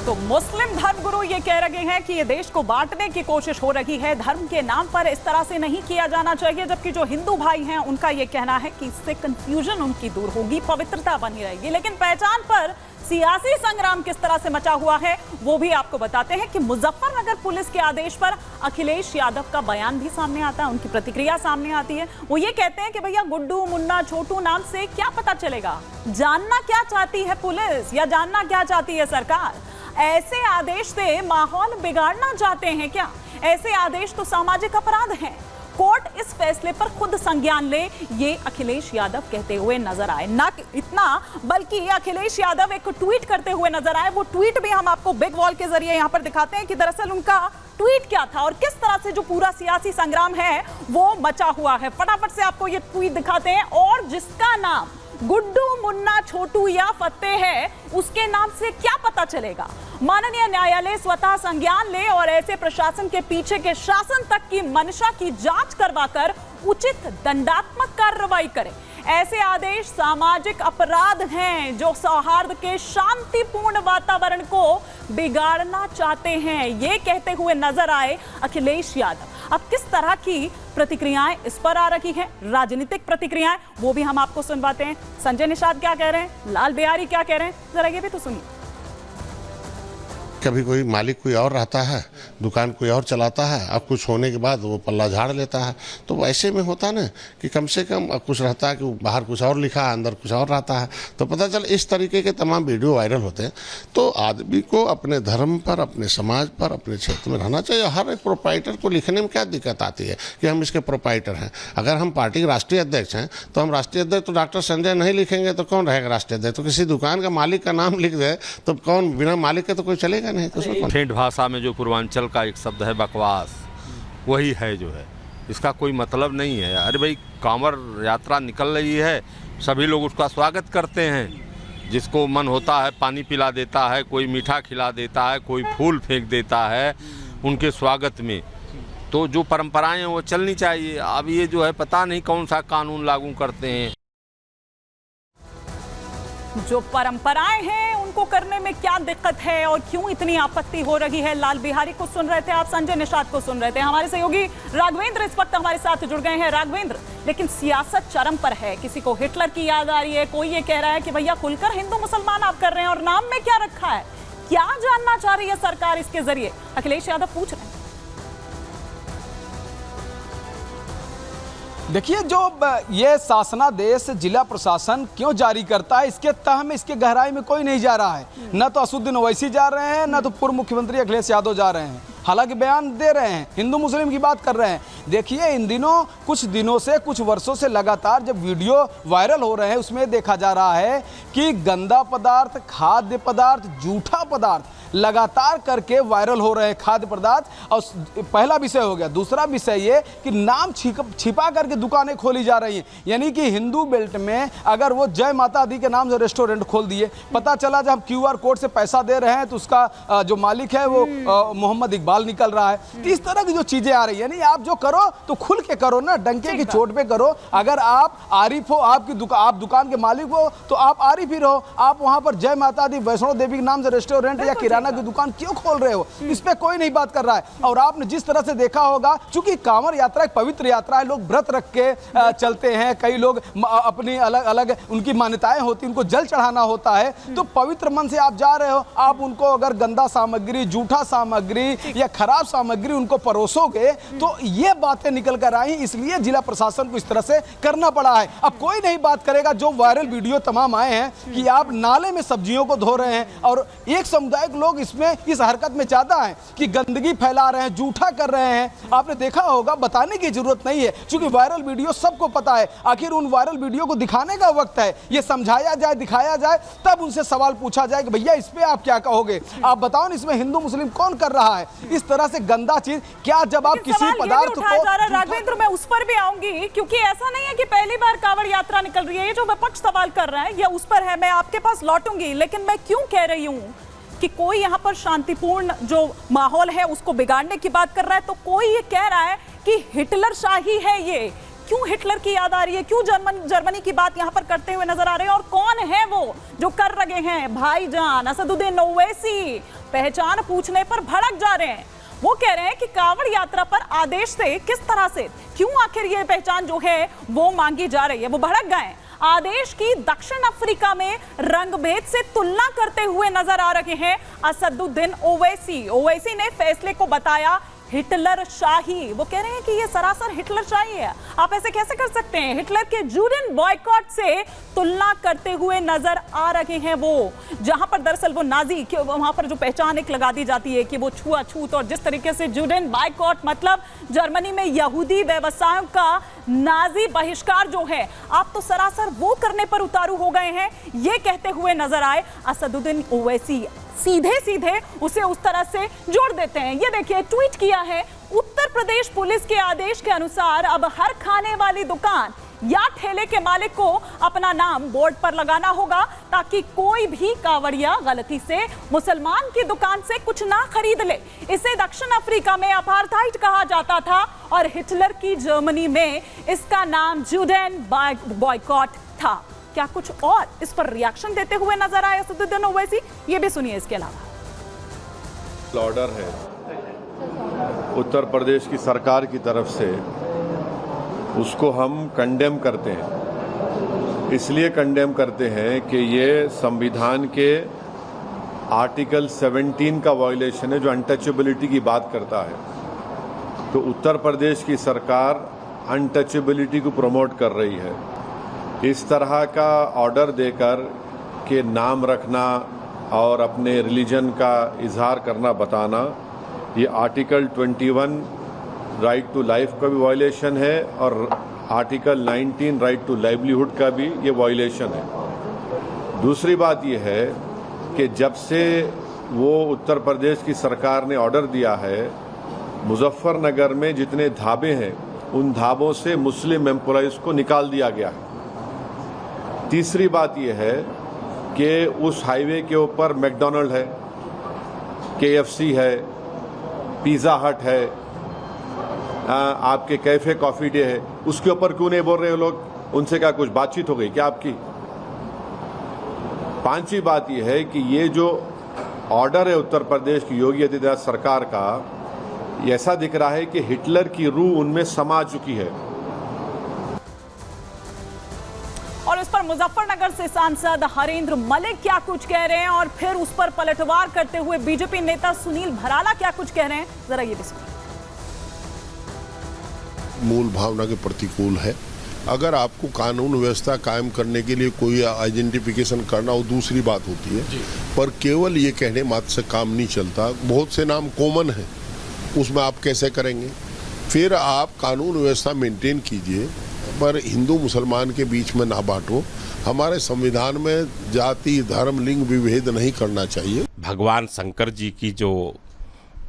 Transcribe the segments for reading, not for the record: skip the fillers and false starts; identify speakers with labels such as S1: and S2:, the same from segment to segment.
S1: तो मुस्लिम धर्मगुरु ये कह रहे हैं कि ये देश को बांटने की कोशिश हो रही है, धर्म के नाम पर इस तरह से नहीं किया जाना चाहिए। जबकि जो हिंदू भाई हैं उनका ये कहना है कि इससे कंफ्यूजन उनकी दूर होगी, पवित्रता बनी रहेगी। लेकिन पहचान पर सियासी संग्राम किस तरह से मचा हुआ है वो भी आपको बताते हैं कि मुजफ्फरनगर पुलिस के आदेश पर अखिलेश यादव का बयान भी सामने आता है, उनकी प्रतिक्रिया सामने आती है। वो ये कहते हैं कि भैया गुड्डू मुन्ना छोटू नाम से क्या पता चलेगा, जानना क्या चाहती है पुलिस या जानना क्या चाहती है सरकार? ऐसे आदेश से माहौल बिगाड़ना चाहते हैं क्या? ऐसे आदेश तो सामाजिक अपराध हैं। कोर्ट इस फैसले पर खुद संज्ञान ले, ये अखिलेश यादव कहते हुए नजर आए। ना इतना बल्कि अखिलेश यादव एक ट्वीट करते हुए नजर आए। वो ट्वीट भी हम आपको बिग वॉल के जरिए यहां पर दिखाते हैं कि दरअसल उनका ट्वीट क्या था और किस तरह से जो पूरा सियासी संग्राम है वो मचा हुआ है। फटाफट से आपको ये ट्वीट दिखाते हैं। और जिसका नाम गुड्डू मुन्ना छोटू या फतेह है उसके नाम से क्या पता चलेगा? माननीय न्यायालय स्वतः संज्ञान ले और ऐसे प्रशासन के पीछे के शासन तक की मंशा की जांच करवाकर उचित दंडात्मक कार्रवाई करे। ऐसे आदेश सामाजिक अपराध हैं जो सौहार्द के शांतिपूर्ण वातावरण को बिगाड़ना चाहते हैं, ये कहते हुए नजर आए अखिलेश यादव। अब किस तरह की प्रतिक्रियाएं इस पर आ रही हैं, राजनीतिक प्रतिक्रियाएं, वो भी हम आपको सुनवाते हैं। संजय निषाद क्या कह रहे हैं, लाल बिहारी क्या कह रहे हैं, जरा ये भी तो सुनिए।
S2: कभी कोई मालिक कोई और रहता है, दुकान कोई और चलाता है, अब कुछ होने के बाद वो पल्ला झाड़ लेता है। तो वैसे में होता ना कि कम से कम कुछ रहता है कि बाहर कुछ और लिखा है, अंदर कुछ और रहता है। तो पता चल इस तरीके के तमाम वीडियो वायरल होते हैं। तो आदमी को अपने धर्म पर, अपने समाज पर, अपने क्षेत्र में रहना चाहिए। हर एक प्रोप्राइटर को लिखने में क्या दिक्कत आती है कि हम इसके प्रोप्राइटर हैं? अगर हम पार्टी के राष्ट्रीय अध्यक्ष हैं तो हम राष्ट्रीय अध्यक्ष तो डॉक्टर संजय नहीं लिखेंगे तो कौन रहेगा राष्ट्रीय अध्यक्ष? तो किसी दुकान का मालिक का नाम लिख दे तो कौन, बिना मालिक के तो कोई चलेगा नहीं। तो
S3: ठेठ भाषा में जो पूर्वांचल का एक शब्द है बकवास, वही है जो है, इसका कोई मतलब नहीं है। अरे भाई, कांवड़ यात्रा निकल रही है, सभी लोग उसका स्वागत करते हैं। जिसको मन होता है पानी पिला देता है, कोई मीठा खिला देता है, कोई फूल फेंक देता है उनके स्वागत में। तो जो परंपराएं हैं वो चलनी चाहिए। अब ये जो है पता नहीं कौन सा कानून लागू करते हैं।
S1: जो परंपराएं हैं उनको करने में क्या दिक्कत है और क्यों इतनी आपत्ति हो रही है? लाल बिहारी को सुन रहे थे आप, संजय निषाद को सुन रहे थे। हमारे सहयोगी राघवेंद्र इस वक्त हमारे साथ जुड़ गए हैं। राघवेंद्र, लेकिन सियासत चरम पर है, किसी को हिटलर की याद आ रही है, कोई ये कह रहा है कि भैया खुलकर हिंदू मुसलमान आप कर रहे हैं और नाम में क्या रखा है? क्या जानना चाह रही है सरकार इसके जरिए? अखिलेश यादव पूछ रहे हैं।
S4: देखिए, जो ये शासनादेश जिला प्रशासन क्यों जारी करता है, इसके तह में, इसके गहराई में कोई नहीं जा रहा है। न तो असदुद्दीन ओवैसी जा रहे हैं, न तो पूर्व मुख्यमंत्री अखिलेश यादव जा रहे हैं। हालांकि बयान दे रहे हैं, हिंदू मुस्लिम की बात कर रहे हैं। देखिए, इन दिनों कुछ दिनों से, कुछ वर्षों से लगातार जब वीडियो वायरल हो रहे हैं उसमें देखा जा रहा है कि गंदा पदार्थ, खाद्य पदार्थ, जूठा पदार्थ लगातार करके वायरल हो रहे हैं। खाद्य पदार्थ और पहला विषय हो गया। दूसरा विषय ये कि नाम छिपा करके दुकानें खोली जा रही हैं। यानी कि हिंदू बेल्ट में अगर वो जय माता दी के नाम से रेस्टोरेंट खोल दिए, पता चला जब QR कोड से पैसा दे रहे हैं तो उसका जो मालिक है वो मोहम्मद इकबाल निकल रहा है। तो इस तरह की जो चीजें आ रही है, यानी आप जो करो तो खुल के करो ना, डंके की चोट पे करो। अगर आप आरिफ हो, आप दुकान के मालिक हो तो आप आरिफ ही रहो। आप वहां पर जय माता दी वैष्णो देवी के नाम से रेस्टोरेंट या किराना की दुकान क्यों खोल रहे हो? इस पे कोई नहीं बात कर रहा है। और आपने जिस तरह से देखा होगा, चूंकि कांवड़ यात्रा एक पवित्र यात्रा है, लोग व्रत रख के चलते हैं, कई लोग अपनी अलग अलग उनकी मान्यताएं होती, उनको जल चढ़ाना होता है। तो पवित्र मन से आप जा रहे हो, आप उनको अगर गंदा सामग्री, जूठा सामग्री या खराब सामग्री उनको परोसोगे तो ये बातें निकल कर आई। इसलिए जिला प्रशासन को इस तरह से करना पड़ा है। अब कोई नहीं बात करेगा। जो वायरल वीडियो तमाम आए हैं कि आप नाले में सब्जियों को धो रहे हैं और एक समुदाय के लोग इसमें इस हरकत में ज्यादा है कि गंदगी फैला रहे हैं, जूठा कर रहे हैं। आपने देखा होगा, बताने की जरूरत नहीं है क्योंकि वायरल वीडियो सबको पता है। आखिर उन वायरल वीडियो को दिखाने का वक्त है, ये समझाया जाए, दिखाया जाए, तब उनसे सवाल पूछा जाए कि भैया इस पे आप क्या कहोगे? आप बताओ, इसमें हिंदू मुस्लिम कौन कर रहा है इस तरह से गंदा चीज? क्या जब आप किसी पदार्थ को,
S1: राघवेंद्र, मैं उस पर भी आऊंगी क्योंकि ऐसा नहीं है कि पहली बार कांवड़ यात्रा निकल रही है। ये जो विपक्ष सवाल कर रहा है ये उस पर है, मैं आपके पास लौटूंगी। लेकिन मैं क्यों कह रही हूं कि कोई यहाँ पर शांतिपूर्ण जो माहौल है उसको बिगाड़ने की बात कर रहा है, तो कोई ये कह रहा है कि हिटलर शाही है ये। क्यों हिटलर की याद आ रही है? क्यों जर्मनी की बात यहाँ पर करते हुए नजर आ रहे हैं? और कौन है वो जो कर रहे हैं? भाईजान असदुद्दीन ओवैसी, पहचान पूछने पर भड़क जा रहे हैं। वो कह रहे हैं कि कांवड़ यात्रा पर आदेश से किस तरह से, क्यों आखिर ये पहचान जो है वो मांगी जा रही है। वो भड़क गए। आदेश की दक्षिण अफ्रीका में रंगभेद से तुलना करते हुए नजर आ रहे हैं असदुद्दीन ओवैसी। ओवैसी ने फैसले को बताया हिटलर शाही। वो कह रहे हैं कि ये सरासर हिटलर शाही है। आप ऐसे कैसे कर सकते हैं? हिटलर के जूडन बॉयकॉट से तुलना करते हुए नजर आ रहे हैं वो, जहां पर दरअसल वो नाजी, वहां पर जो पहचान एक लगा दी जाती है कि वो छुआछूत, और जिस तरीके से जूडन बॉयकॉट मतलब जर्मनी में यहूदी व्यवसायों का नाजी बहिष्कार जो है, आप तो सरासर वो करने पर उतारू हो गए हैं, ये कहते हुए नजर आए असदुद्दीन ओवैसी। सीधे सीधे उसे उस तरह से जोड़ देते हैं। ये देखिए, ट्वीट किया है, उत्तर प्रदेश पुलिस के आदेश के अनुसार अब हर खाने वाली दुकान या ठेले के मालिक को अपना नाम बोर्ड पर लगाना होगा, ताकि कोई भी कांवड़िया गलती से मुसलमान की दुकान से कुछ ना खरीद ले। इसे दक्षिण अफ्रीका में अपार्थाइड कहा जाता था और हिटलर की जर्मनी में इसका नाम जूडन बॉयकॉट था। क्या कुछ और इस पर रिएक्शन देते हुए नजर आए असदुद्दीन ओवैसी? ये भी सुनिए इसके अलावा।
S5: ऑर्डर है उत्तर प्रदेश की सरकार की तरफ से, उसको हम कंडेम करते हैं। इसलिए कंडेम करते हैं कि ये संविधान के आर्टिकल 17 का वायलेशन है, जो अनटचेबिलिटी की बात करता है। तो उत्तर प्रदेश की सरकार अनटचेबिलिटी को प्रमोट कर रही है। इस तरह का ऑर्डर देकर के नाम रखना और अपने रिलीजन का इजहार करना, बताना, ये आर्टिकल 21 राइट टू लाइफ का भी वायलेशन है और आर्टिकल 19 राइट टू लाइवलीहुड का भी ये वायलेशन है। दूसरी बात ये है कि जब से वो उत्तर प्रदेश की सरकार ने ऑर्डर दिया है, मुजफ्फरनगर में जितने ढाबे हैं उन ढाबों से मुस्लिम एम्प्लॉइज को निकाल दिया गया है। तीसरी बात यह है कि उस हाईवे के ऊपर मैकडॉनल्ड है, KFC है, पिज़्ज़ा हट है, आपके कैफे कॉफ़ी डे है, उसके ऊपर क्यों नहीं बोल रहे हो लोग? उनसे क्या कुछ बातचीत हो गई क्या आपकी? पांचवी बात यह है कि ये जो ऑर्डर है उत्तर प्रदेश की योगी आदित्यनाथ सरकार का, ऐसा दिख रहा है कि हिटलर की रूह उनमें समा चुकी है।
S1: और इस पर मुजफ्फरनगर से सांसद हरेंद्र मलिक क्या कुछ कह रहे हैं, और फिर उस पर पलटवार करते हुए बीजेपी नेता सुनील भराला क्या कुछ कह रहे हैं, जरा ये भी सुनिए।
S6: मूल भावना के प्रतिकूल है। अगर आपको कानून व्यवस्था कायम करने के लिए कोई आइडेंटिफिकेशन करना हो, दूसरी बात होती है, पर केवल ये कहने मात्र से काम नहीं चलता। बहुत से नाम कॉमन हैं, उसमें आप कैसे करेंगे? फिर आप कानून व्यवस्था मेंटेन कीजिए, पर हिंदू मुसलमान के बीच में ना बांटो। हमारे संविधान में जाति, धर्म, लिंग विभेद नहीं करना चाहिए।
S7: भगवान शंकर जी की जो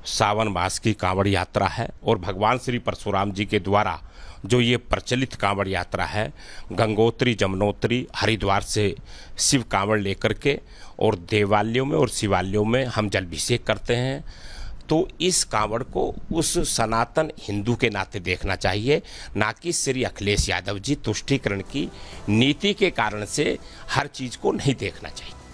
S7: सावन मास की कांवड़ यात्रा है और भगवान श्री परशुराम जी के द्वारा जो ये प्रचलित कांवड़ यात्रा है, गंगोत्री, जमुनोत्री, हरिद्वार से शिव कांवड़ लेकर के और देवालयों में और शिवालयों में हम जलाभिषेक करते हैं। तो इस कांवड़ को उस सनातन हिंदू के नाते देखना चाहिए, ना कि श्री अखिलेश यादव जी तुष्टीकरण की नीति के कारण से हर चीज़ को नहीं देखना चाहिए।